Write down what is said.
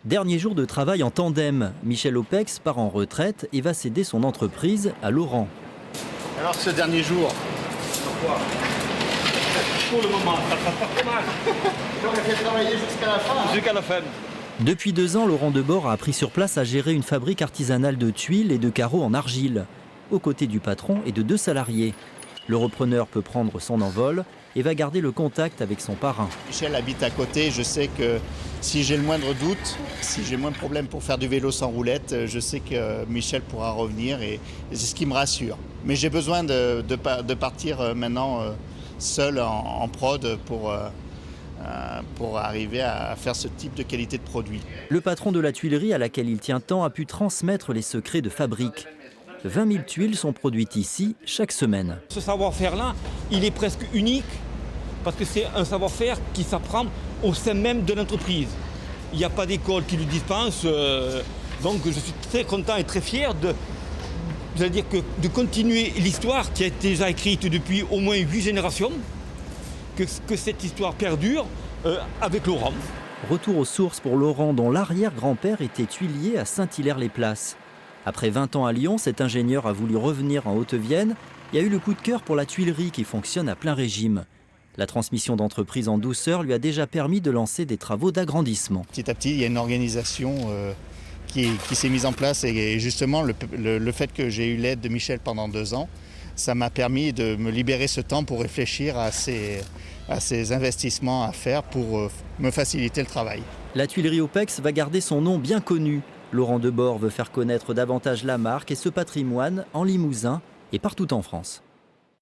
Dernier jour de travail en tandem. Michel Opex part en retraite et va céder son entreprise à Laurent. Alors ce dernier jour, pourquoi? Pour le moment, ça passe pas trop mal. On a fait travailler jusqu'à la fin. Jusqu'à la fin. Depuis 2 ans, Laurent Debord a appris sur place à gérer une fabrique artisanale de tuiles et de carreaux en argile, aux côtés du patron et de 2 salariés. Le repreneur peut prendre son envol et va garder le contact avec son parrain. Michel habite à côté, je sais que si j'ai le moindre doute, si j'ai le moindre problème pour faire du vélo sans roulette, je sais que Michel pourra revenir et c'est ce qui me rassure. Mais j'ai besoin de partir maintenant seul en prod pour arriver à faire ce type de qualité de produit. Le patron de la tuilerie à laquelle il tient tant a pu transmettre les secrets de fabrique. 20 000 tuiles sont produites ici chaque semaine. Ce savoir-faire-là, il est presque unique parce que c'est un savoir-faire qui s'apprend au sein même de l'entreprise. Il n'y a pas d'école qui le dispense, donc je suis très content et très fier de continuer l'histoire qui a été déjà écrite depuis au moins 8 générations, que cette histoire perdure avec Laurent. Retour aux sources pour Laurent, dont l'arrière-grand-père était tuilier à Saint-Hilaire-les-Places. Après 20 ans à Lyon, cet ingénieur a voulu revenir en Haute-Vienne et a eu le coup de cœur pour la tuilerie qui fonctionne à plein régime. La transmission d'entreprise en douceur lui a déjà permis de lancer des travaux d'agrandissement. Petit à petit, il y a une organisation qui s'est mise en place et justement le fait que j'ai eu l'aide de Michel pendant 2 ans, ça m'a permis de me libérer ce temps pour réfléchir à ces investissements à faire pour me faciliter le travail. La tuilerie Opex va garder son nom bien connu. Laurent Debord veut faire connaître davantage la marque et ce patrimoine en Limousin et partout en France.